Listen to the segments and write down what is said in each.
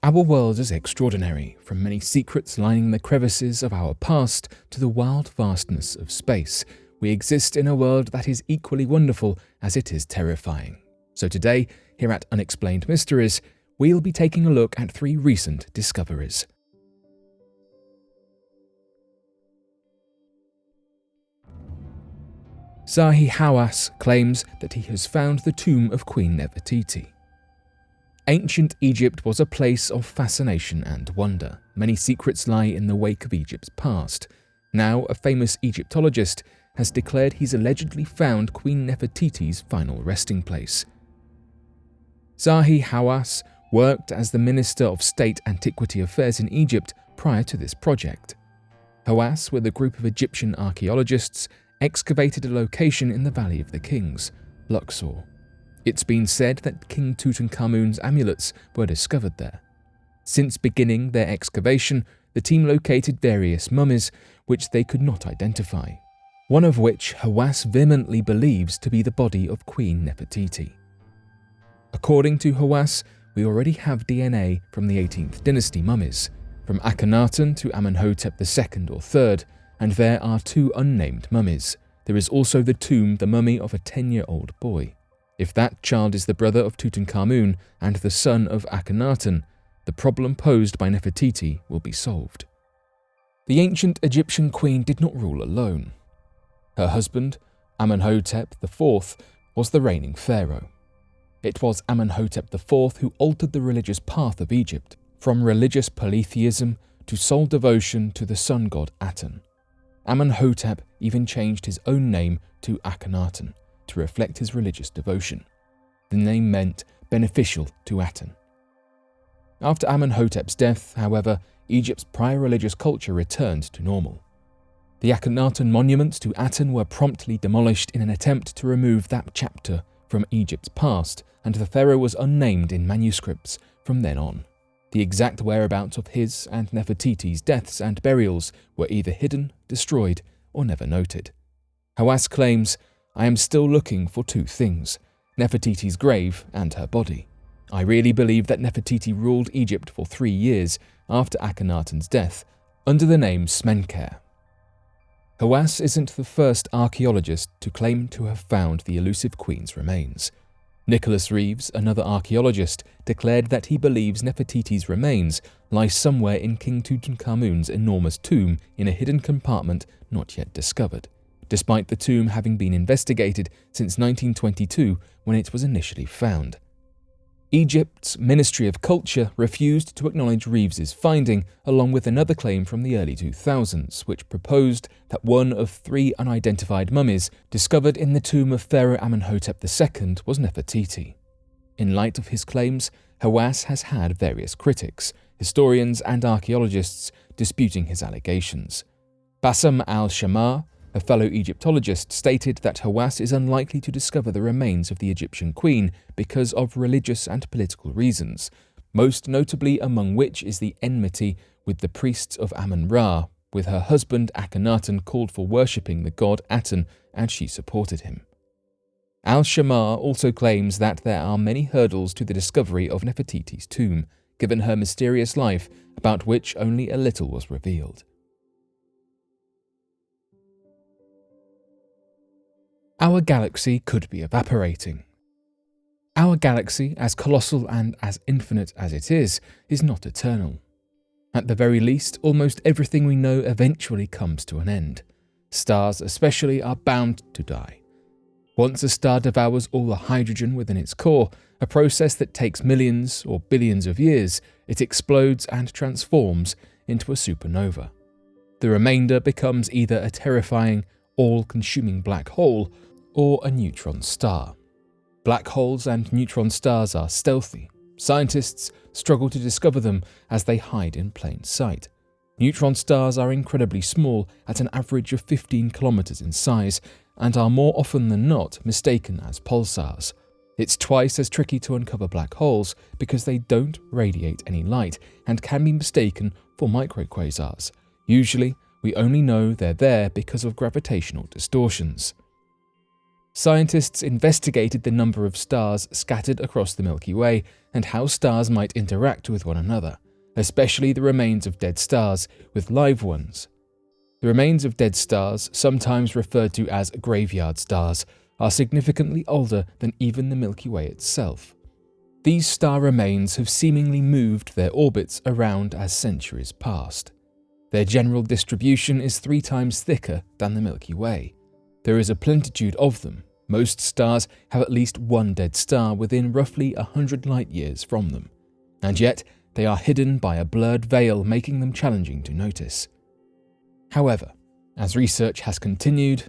Our world is extraordinary, from many secrets lining the crevices of our past to the wild vastness of space. We exist in a world that is equally wonderful as it is terrifying. So today, here at Unexplained Mysteries, we'll be taking a look at 3 recent discoveries. Zahi Hawass claims that he has found the tomb of Queen Nefertiti. Ancient Egypt was a place of fascination and wonder. Many secrets lie in the wake of Egypt's past. Now, a famous Egyptologist has declared he's allegedly found Queen Nefertiti's final resting place. Zahi Hawass worked as the Minister of State Antiquity Affairs in Egypt prior to this project. Hawass, with a group of Egyptian archaeologists, excavated a location in the Valley of the Kings, Luxor. It's been said that King Tutankhamun's amulets were discovered there. Since beginning their excavation, the team located various mummies which they could not identify, one of which Hawass vehemently believes to be the body of Queen Nefertiti. According to Hawass, we already have DNA from the 18th dynasty mummies, from Akhenaten to Amenhotep II or III, and there are 2 unnamed mummies. There is also the mummy of a 10-year-old boy. If that child is the brother of Tutankhamun and the son of Akhenaten, the problem posed by Nefertiti will be solved. The ancient Egyptian queen did not rule alone. Her husband, Amenhotep IV, was the reigning pharaoh. It was Amenhotep IV who altered the religious path of Egypt, from religious polytheism to sole devotion to the sun god Aten. Amenhotep even changed his own name to Akhenaten to reflect his religious devotion. The name meant beneficial to Aten. After Amenhotep's death, however, Egypt's prior religious culture returned to normal. The Akhenaten monuments to Aten were promptly demolished in an attempt to remove that chapter from Egypt's past, and the pharaoh was unnamed in manuscripts from then on. The exact whereabouts of his and Nefertiti's deaths and burials were either hidden, destroyed, or never noted. Hawass claims, "I am still looking for 2 things, Nefertiti's grave and her body. I really believe that Nefertiti ruled Egypt for 3 years after Akhenaten's death, under the name Smenkhare." Hawass isn't the first archaeologist to claim to have found the elusive queen's remains. Nicholas Reeves, another archaeologist, declared that he believes Nefertiti's remains lie somewhere in King Tutankhamun's enormous tomb in a hidden compartment not yet discovered, despite the tomb having been investigated since 1922 when it was initially found. Egypt's Ministry of Culture refused to acknowledge Reeves's finding, along with another claim from the early 2000s, which proposed that one of 3 unidentified mummies discovered in the tomb of Pharaoh Amenhotep II was Nefertiti. In light of his claims, Hawass has had various critics, historians and archaeologists disputing his allegations. Bassam al-Shamar, a fellow Egyptologist, stated that Hawass is unlikely to discover the remains of the Egyptian queen because of religious and political reasons, most notably among which is the enmity with the priests of Amun-Ra, with her husband Akhenaten called for worshipping the god Aten and she supported him. Al-Shamar also claims that there are many hurdles to the discovery of Nefertiti's tomb, given her mysterious life about which only a little was revealed. Our galaxy could be evaporating. Our galaxy, as colossal and as infinite as it is not eternal. At the very least, almost everything we know eventually comes to an end. Stars especially are bound to die. Once a star devours all the hydrogen within its core, a process that takes millions or billions of years, it explodes and transforms into a supernova. The remainder becomes either a terrifying, all-consuming black hole or a neutron star. Black holes and neutron stars are stealthy. Scientists struggle to discover them as they hide in plain sight. Neutron stars are incredibly small, at an average of 15 kilometers in size, and are more often than not mistaken as pulsars. It's twice as tricky to uncover black holes because they don't radiate any light and can be mistaken for microquasars. Usually, we only know they're there because of gravitational distortions. Scientists investigated the number of stars scattered across the Milky Way and how stars might interact with one another, especially the remains of dead stars with live ones. The remains of dead stars, sometimes referred to as graveyard stars, are significantly older than even the Milky Way itself. These star remains have seemingly moved their orbits around as centuries passed. Their general distribution is 3 times thicker than the Milky Way. There is a plentitude of them. Most stars have at least one dead star within roughly 100 light-years from them, and yet they are hidden by a blurred veil, making them challenging to notice. However, as research has continued,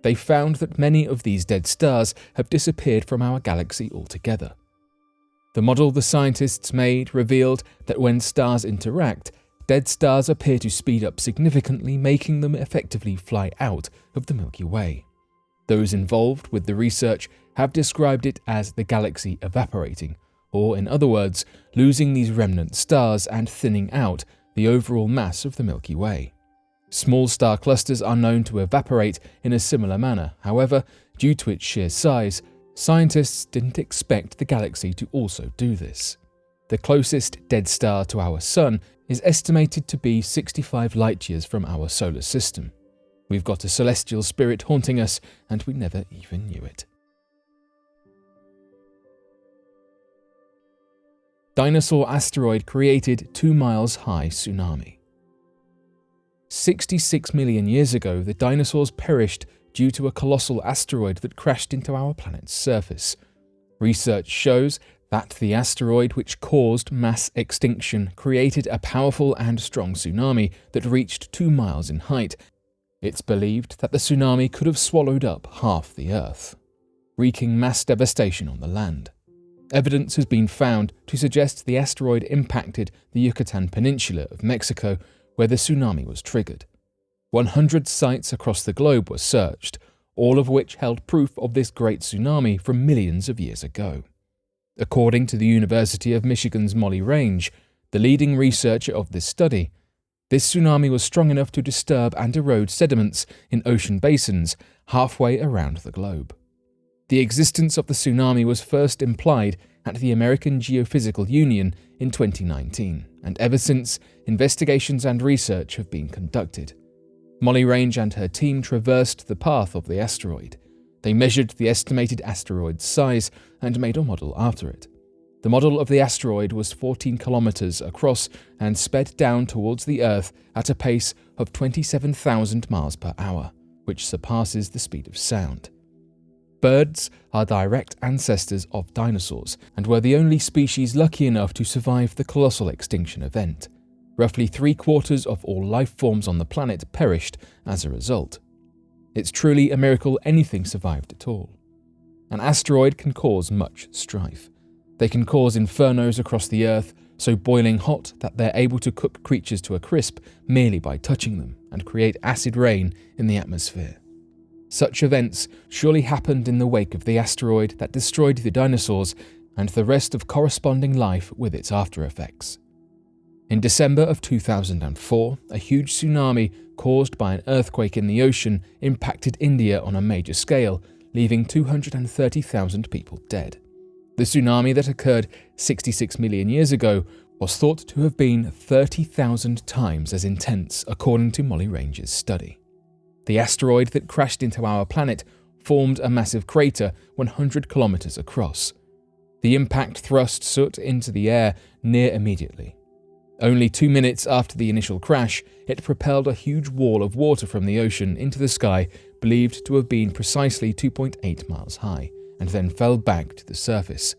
they found that many of these dead stars have disappeared from our galaxy altogether. The model the scientists made revealed that when stars interact, dead stars appear to speed up significantly, making them effectively fly out of the Milky Way. Those involved with the research have described it as the galaxy evaporating, or in other words, losing these remnant stars and thinning out the overall mass of the Milky Way. Small star clusters are known to evaporate in a similar manner. However, due to its sheer size, scientists didn't expect the galaxy to also do this. The closest dead star to our Sun is estimated to be 65 light-years from our solar system. We've got a celestial spirit haunting us, and we never even knew it. Dinosaur asteroid created 2 miles high tsunami. 66 million years ago, the dinosaurs perished due to a colossal asteroid that crashed into our planet's surface. Research shows that the asteroid which caused mass extinction created a powerful and strong tsunami that reached 2 miles in height. It's believed that the tsunami could have swallowed up half the Earth, wreaking mass devastation on the land. Evidence has been found to suggest the asteroid impacted the Yucatan Peninsula of Mexico, where the tsunami was triggered. 100 sites across the globe were searched, all of which held proof of this great tsunami from millions of years ago. According to the University of Michigan's Molly Range, the leading researcher of this study, this tsunami was strong enough to disturb and erode sediments in ocean basins halfway around the globe. The existence of the tsunami was first implied at the American Geophysical Union in 2019, and ever since, investigations and research have been conducted. Molly Range and her team traversed the path of the asteroid. They measured the estimated asteroid's size and made a model after it. The model of the asteroid was 14 kilometers across and sped down towards the Earth at a pace of 27,000 miles per hour, which surpasses the speed of sound. Birds are direct ancestors of dinosaurs and were the only species lucky enough to survive the colossal extinction event. Roughly 3/4 of all life forms on the planet perished as a result. It's truly a miracle anything survived at all. An asteroid can cause much strife. They can cause infernos across the Earth, so boiling hot that they're able to cook creatures to a crisp merely by touching them, and create acid rain in the atmosphere. Such events surely happened in the wake of the asteroid that destroyed the dinosaurs and the rest of corresponding life with its aftereffects. In December of 2004, a huge tsunami caused by an earthquake in the ocean impacted India on a major scale, leaving 230,000 people dead. The tsunami that occurred 66 million years ago was thought to have been 30,000 times as intense, according to Molly Range's study. The asteroid that crashed into our planet formed a massive crater 100 kilometers across. The impact thrust soot into the air near immediately. Only 2 minutes after the initial crash, it propelled a huge wall of water from the ocean into the sky, believed to have been precisely 2.8 miles high, and then fell back to the surface.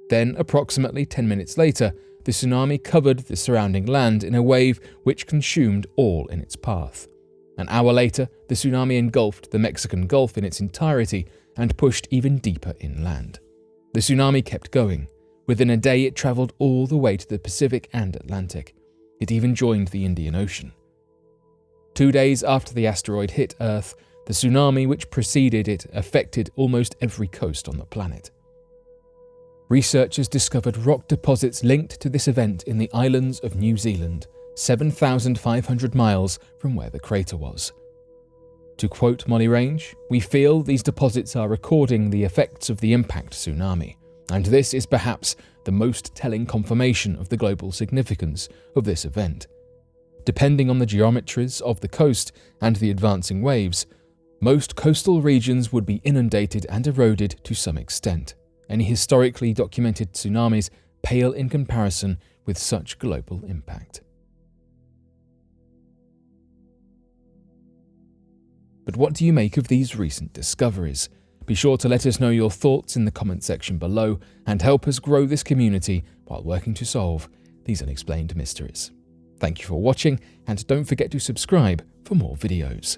Then, approximately 10 minutes later, the tsunami covered the surrounding land in a wave which consumed all in its path. An hour later, the tsunami engulfed the Mexican Gulf in its entirety and pushed even deeper inland. The tsunami kept going. Within a day, it traveled all the way to the Pacific and Atlantic. It even joined the Indian Ocean. 2 days after the asteroid hit Earth, the tsunami which preceded it affected almost every coast on the planet. Researchers discovered rock deposits linked to this event in the islands of New Zealand, 7,500 miles from where the crater was. To quote Molly Range, "We feel these deposits are recording the effects of the impact tsunami, and this is perhaps the most telling confirmation of the global significance of this event. Depending on the geometries of the coast and the advancing waves, most coastal regions would be inundated and eroded to some extent. Any historically documented tsunamis pale in comparison with such global impact." But what do you make of these recent discoveries? Be sure to let us know your thoughts in the comment section below and help us grow this community while working to solve these unexplained mysteries. Thank you for watching, and don't forget to subscribe for more videos.